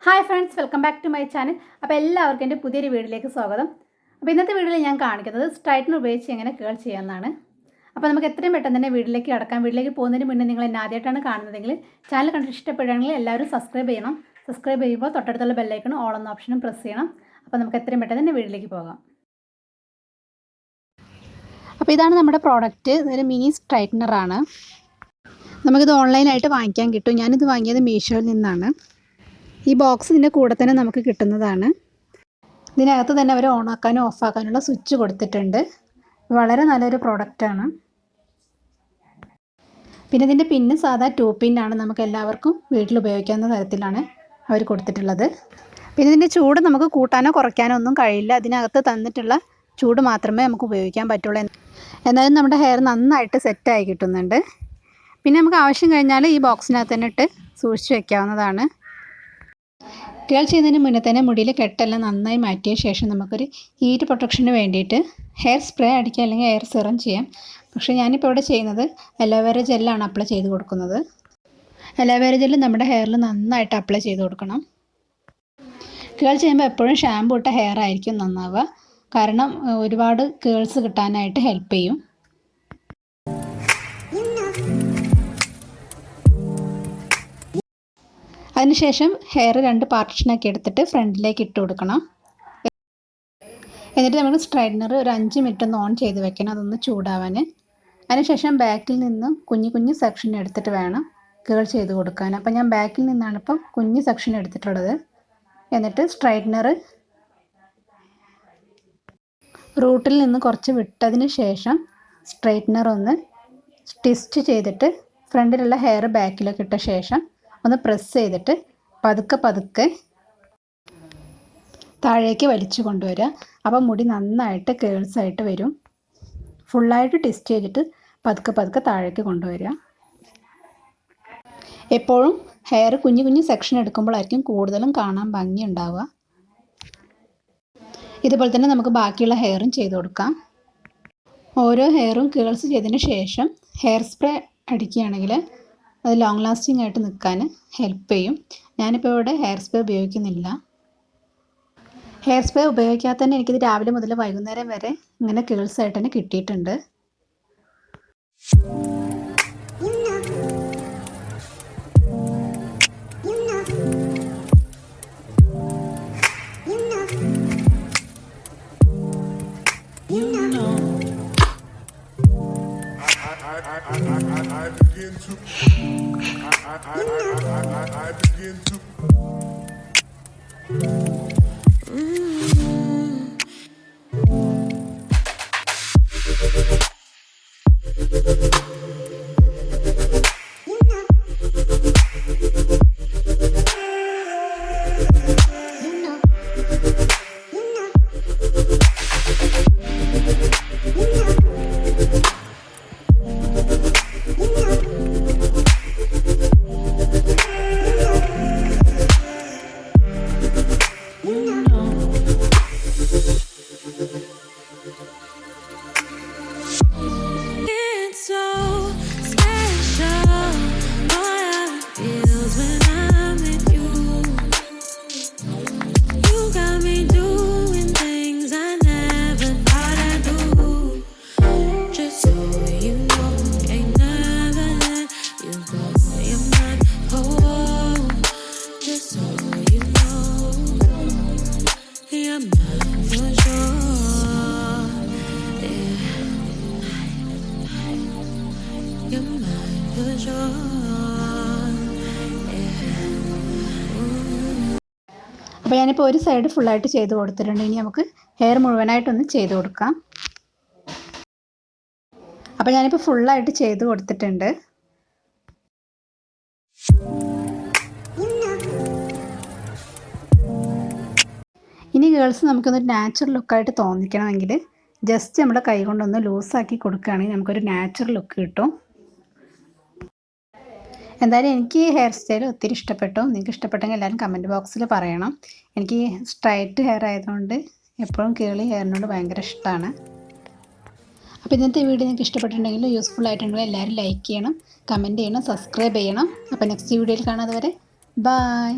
Hi friends, welcome back to my channel. അപ്പോൾ എല്ലാവർക്കും എൻ്റെ പുതിയൊരു വീഡിയോയിലേക്ക് സ്വാഗതം. അപ്പോൾ ഇന്നത്തെ വീഡിയോയിൽ ഞാൻ കാണിക്കുന്നത് സ്ട്രൈറ്റ്നർ ഉപയോഗിച്ച് എങ്ങനെ കേൾ ചെയ്യാമെന്നാണ്. അപ്പോൾ നമുക്ക് എത്രയും പെട്ടെന്ന് തന്നെ വീഡിയോയിലേക്ക് കടക്കാം. വീഡിയോയിലേക്ക് പോകുന്നതിന് മുന്നേ നിങ്ങൾ എന്നെ ആദ്യമായിട്ടാണ് കാണുന്നതെങ്കിൽ ചാനൽ കണ്ടിട്ട് ഇഷ്ടപ്പെടുകയാണെങ്കിൽ എല്ലാവരും സബ്സ്ക്രൈബ് ചെയ്യണം. സബ്സ്ക്രൈബ് ചെയ്യുമ്പോൾ തൊട്ടടുത്തുള്ള ബെല്ലൈക്കണും ഓൾ എന്ന ഓപ്ഷനും പ്രസ് ചെയ്യണം. അപ്പോൾ നമുക്ക് എത്രയും പെട്ടെന്ന് തന്നെ വീഡിയോയിലേക്ക് പോകാം. അപ്പോൾ ഇതാണ് നമ്മുടെ പ്രോഡക്റ്റ്. ഇതൊരു മിനി സ്ട്രൈറ്റ്നറാണ്. നമുക്കിത് ഓൺലൈനായിട്ട് വാങ്ങിക്കാൻ കിട്ടും. ഞാനിത് വാങ്ങിയത് മീഷോയിൽ നിന്നാണ്. ഈ ബോക്സ് ഇതിൻ്റെ കൂടെ തന്നെ നമുക്ക് കിട്ടുന്നതാണ്. ഇതിനകത്ത് തന്നെ അവർ ഓണാക്കാനും ഓഫാക്കാനുള്ള സ്വിച്ച് കൊടുത്തിട്ടുണ്ട്. വളരെ നല്ലൊരു പ്രോഡക്റ്റാണ്. പിന്നെ ഇതിൻ്റെ പിന്ന് സാധാ 2 പിന്നാണ്. നമുക്ക് എല്ലാവർക്കും വീട്ടിൽ ഉപയോഗിക്കാവുന്ന തരത്തിലാണ് അവർ കൊടുത്തിട്ടുള്ളത്. പിന്നെ ഇതിൻ്റെ ചൂട് നമുക്ക് കൂട്ടാനോ കുറയ്ക്കാനോ ഒന്നും കഴിയില്ല. അതിനകത്ത് തന്നിട്ടുള്ള ചൂട് മാത്രമേ നമുക്ക് ഉപയോഗിക്കാൻ പറ്റുള്ളൂ. എന്നാലും നമ്മുടെ ഹെയർ നന്നായിട്ട് സെറ്റായി കിട്ടുന്നുണ്ട്. പിന്നെ നമുക്ക് ആവശ്യം കഴിഞ്ഞാൽ ഈ ബോക്സിനകത്ത് തന്നെ ഇട്ട് സൂക്ഷിച്ച് വയ്ക്കാവുന്നതാണ്. കേൾ ചെയ്യുന്നതിന് മുന്നേ തന്നെ മുടിയിലെ കെട്ടെല്ലാം നന്നായി മാറ്റിയ ശേഷം നമുക്കൊരു ഹീറ്റ് പ്രൊട്ടക്ഷന് വേണ്ടിയിട്ട് ഹെയർ സ്പ്രേ അടിക്കുക, അല്ലെങ്കിൽ ഹെയർ സിറം ചെയ്യാം. പക്ഷേ ഞാനിപ്പോൾ ഇവിടെ ചെയ്യുന്നത് അലോവേര ജെല്ലാണ് അപ്ലൈ ചെയ്ത് കൊടുക്കുന്നത്. അലോവേര ജെല്ല് നമ്മുടെ ഹെയറിൽ നന്നായിട്ട് അപ്ലൈ ചെയ്ത് കൊടുക്കണം. കേൾ ചെയ്യുമ്പോൾ എപ്പോഴും ഷാമ്പു ഇട്ട ഹെയർ ആയിരിക്കും നന്നാവുക. കാരണം ഒരുപാട് കേൾസ് കിട്ടാനായിട്ട് ഹെൽപ്പ് ചെയ്യും. അതിനുശേഷം ഹെയർ 2 പാർട്ടീഷനാക്കി എടുത്തിട്ട് ഫ്രണ്ടിലേക്ക് ഇട്ട് കൊടുക്കണം. എന്നിട്ട് നമ്മൾ സ്ട്രൈറ്റ്നർ ഒരു 5 മിനിറ്റ് ഒന്ന് ഓൺ ചെയ്ത് വെക്കണം, അതൊന്ന് ചൂടാവാൻ. അതിനുശേഷം ബാക്കിൽ നിന്നും കുഞ്ഞു സെക്ഷൻ എടുത്തിട്ട് വേണം കേൾ ചെയ്ത് കൊടുക്കാൻ. അപ്പോൾ ഞാൻ ബാക്കിൽ നിന്നാണ് ഇപ്പം കുഞ്ഞു സെക്ഷൻ എടുത്തിട്ടുള്ളത്. എന്നിട്ട് സ്ട്രൈറ്റ്നർ റൂട്ടിൽ നിന്ന് കുറച്ച് വിട്ടതിന് ശേഷം സ്ട്രൈറ്റ്നർ ഒന്ന് ട്വിസ്റ്റ് ചെയ്തിട്ട് ഫ്രണ്ടിലുള്ള ഹെയർ ബാക്കിലേക്ക് ഇട്ട ശേഷം ഒന്ന് പ്രസ് ചെയ്തിട്ട് പതുക്കെ താഴേക്ക് വലിച്ചു കൊണ്ടുവരിക. അപ്പോൾ മുടി നന്നായിട്ട് കേൾസായിട്ട് വരും. ഫുള്ളായിട്ട് ട്വിസ്റ്റ് ചെയ്തിട്ട് പതുക്കെ താഴേക്ക് കൊണ്ടുവരിക. എപ്പോഴും ഹെയർ കുഞ്ഞു സെക്ഷൻ എടുക്കുമ്പോഴായിരിക്കും കൂടുതലും കാണാൻ ഭംഗി ഉണ്ടാവുക. ഇതുപോലെ തന്നെ നമുക്ക് ബാക്കിയുള്ള ഹെയറും ചെയ്ത് കൊടുക്കാം. ഓരോ ഹെയറും കേൾസ് ചെയ്തതിന് ശേഷം ഹെയർ സ്പ്രേ അടിക്കുകയാണെങ്കിൽ അത് ലോങ് ലാസ്റ്റിംഗ് ആയിട്ട് നിൽക്കാൻ ഹെൽപ്പ് ചെയ്യും. ഞാനിപ്പോൾ ഇവിടെ ഹെയർ സ്പ്രേ ഉപയോഗിക്കുന്നില്ല. ഹെയർ സ്പ്രേ ഉപയോഗിക്കാതെ തന്നെ എനിക്കിത് രാവിലെ മുതൽ വൈകുന്നേരം വരെ ഇങ്ങനെ കേൾസായിട്ട് തന്നെ കിട്ടിയിട്ടുണ്ട്. അപ്പോൾ ഞാനിപ്പോൾ ഒരു സൈഡ് ഫുള്ളായിട്ട് ചെയ്ത് കൊടുത്തിട്ടുണ്ട്. ഇനി നമുക്ക് ഹെയർ മുഴുവനായിട്ടൊന്ന് ചെയ്ത് കൊടുക്കാം. അപ്പോൾ ഞാനിപ്പോൾ ഫുള്ളായിട്ട് ചെയ്ത് കൊടുത്തിട്ടുണ്ട്. ഇനി ഗേൾസ് നമുക്കൊന്ന് നാച്ചുറൽ ലുക്കായിട്ട് തോന്നിക്കണമെങ്കിൽ ജസ്റ്റ് നമ്മുടെ കൈ കൊണ്ടൊന്ന് ലൂസാക്കി കൊടുക്കുകയാണെങ്കിൽ നമുക്കൊരു നാച്ചുറൽ ലുക്ക് കിട്ടും. എന്തായാലും എനിക്ക് ഹെയർ സ്റ്റൈൽ ഒത്തിരി ഇഷ്ടപ്പെട്ടു. നിങ്ങൾക്ക് ഇഷ്ടപ്പെട്ടെങ്കിൽ എല്ലാവരും കമൻറ്റ് ബോക്സിൽ പറയണം. എനിക്ക് സ്ട്രൈറ്റ് ഹെയർ ആയതുകൊണ്ട് എപ്പോഴും കേളി ഹെയറിനോട് ഭയങ്കര ഇഷ്ടമാണ്. അപ്പോൾ ഇന്നത്തെ വീഡിയോ നിങ്ങൾക്ക് ഇഷ്ടപ്പെട്ടിട്ടുണ്ടെങ്കിൽ യൂസ്ഫുൾ ആയിട്ടുണ്ടെങ്കിൽ എല്ലാവരും ലൈക്ക് ചെയ്യണം, കമൻറ്റ് ചെയ്യണം, സബ്സ്ക്രൈബ് ചെയ്യണം. അപ്പോൾ നെക്സ്റ്റ് വീഡിയോയിൽ കാണാതെ വരെ ബൈ.